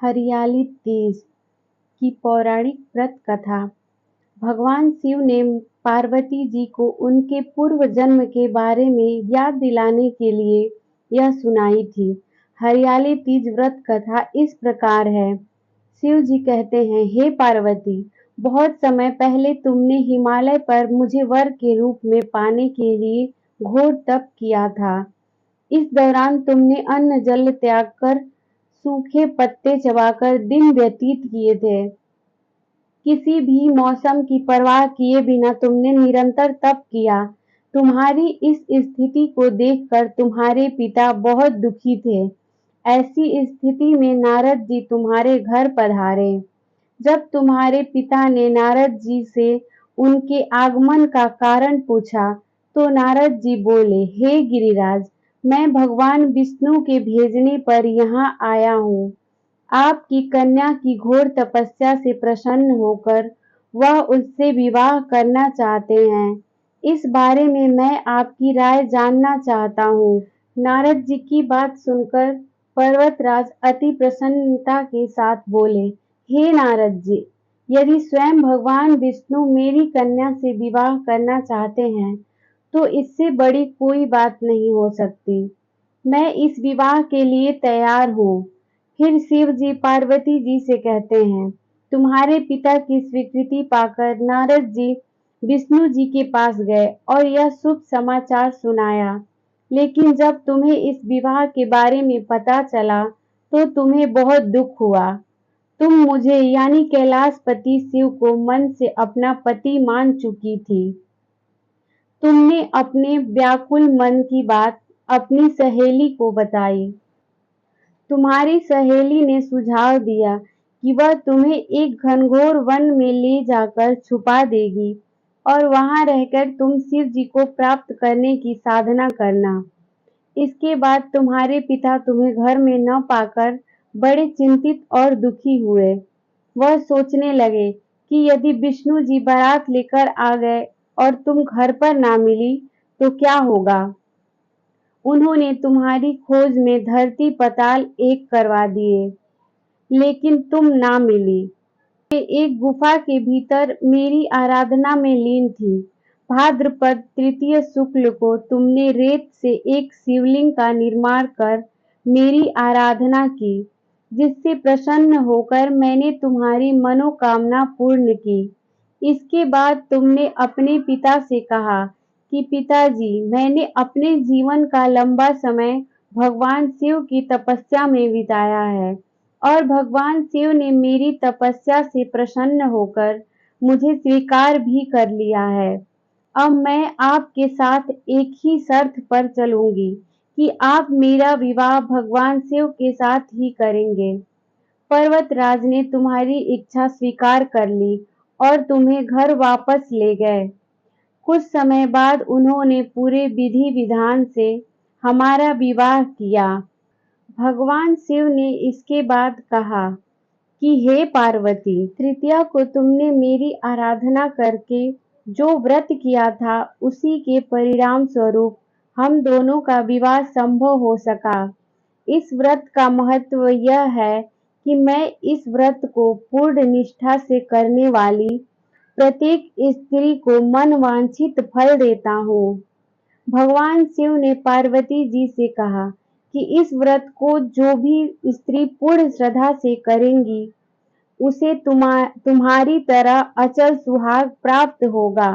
हरियाली तीज की पौराणिक व्रत कथा। भगवान शिव ने पार्वती जी को उनके पूर्व जन्म के बारे में याद दिलाने के लिए यह सुनाई थी। हरियाली तीज व्रत कथा इस प्रकार है। शिव जी कहते हैं, हे पार्वती, बहुत समय पहले तुमने हिमालय पर मुझे वर के रूप में पाने के लिए घोर तप किया था। इस दौरान तुमने अन्न जल त्याग कर सूखे पत्ते चबाकर दिन व्यतीत किए थे। किसी भी मौसम की परवाह किए बिना तुमने निरंतर तप किया। तुम्हारी इस स्थिति को देखकर तुम्हारे पिता बहुत दुखी थे। ऐसी स्थिति में नारद जी तुम्हारे घर पधारे। जब तुम्हारे पिता ने नारद जी से उनके आगमन का कारण पूछा, तो नारद जी बोले, हे गिरिराज, मैं भगवान विष्णु के भेजने पर यहाँ आया हूँ। आपकी कन्या की घोर तपस्या से प्रसन्न होकर वह उससे विवाह करना चाहते हैं। इस बारे में मैं आपकी राय जानना चाहता हूँ। नारद जी की बात सुनकर पर्वतराज अति प्रसन्नता के साथ बोले, हे नारद जी, यदि स्वयं भगवान विष्णु मेरी कन्या से विवाह करना चाहते हैं, तो इससे बड़ी कोई बात नहीं हो सकती। मैं इस विवाह के लिए तैयार हूँ। फिर शिव जी पार्वती जी से कहते हैं, तुम्हारे पिता की स्वीकृति पाकर नारद जी विष्णु जी के पास गए और यह शुभ समाचार सुनाया। लेकिन जब तुम्हें इस विवाह के बारे में पता चला, तो तुम्हें बहुत दुख हुआ। तुम मुझे यानी कैलाशपति शिव को मन से अपना पति मान चुकी थी। तुमने अपने व्याकुल मन की बात अपनी सहेली को बताई। तुम्हारी सहेली ने सुझाव दिया कि वह तुम्हें एक घनघोर वन में ले जाकर छुपा देगी और वहां रहकर तुम शिव जी को प्राप्त करने की साधना करना। इसके बाद तुम्हारे पिता तुम्हें घर में न पाकर बड़े चिंतित और दुखी हुए। वह सोचने लगे कि यदि विष्णु जी बारात लेकर आ गए और तुम घर पर ना मिली तो क्या होगा। उन्होंने तुम्हारी खोज में धरती पताल एक करवा दिए, लेकिन तुम ना मिली। वे एक गुफा के भीतर मेरी आराधना में लीन थी। भाद्रपद तृतीय शुक्ल को तुमने रेत से एक शिवलिंग का निर्माण कर मेरी आराधना की, जिससे प्रसन्न होकर मैंने तुम्हारी मनोकामना पूर्ण की। इसके बाद तुमने अपने पिता से कहा कि पिताजी, मैंने अपने जीवन का लंबा समय भगवान शिव की तपस्या में बिताया है और भगवान शिव ने मेरी तपस्या से प्रसन्न होकर मुझे स्वीकार भी कर लिया है। अब मैं आपके साथ एक ही शर्त पर चलूंगी कि आप मेरा विवाह भगवान शिव के साथ ही करेंगे। पर्वतराज ने तुम्हारी इच्छा स्वीकार कर ली और तुम्हें घर वापस ले गए। कुछ समय बाद उन्होंने पूरे विधि विधान से हमारा विवाह किया। भगवान शिव ने इसके बाद कहा कि हे पार्वती, तृतीया को तुमने मेरी आराधना करके जो व्रत किया था, उसी के परिणाम स्वरूप हम दोनों का विवाह संभव हो सका। इस व्रत का महत्व यह है कि मैं इस व्रत को पूर्ण निष्ठा से करने वाली प्रत्येक स्त्री को मनवांछित फल देता हूँ। भगवान शिव ने पार्वती जी से कहा कि इस व्रत को जो भी स्त्री पूर्ण श्रद्धा से करेंगी, उसे तुम्हारी तरह अचल सुहाग प्राप्त होगा।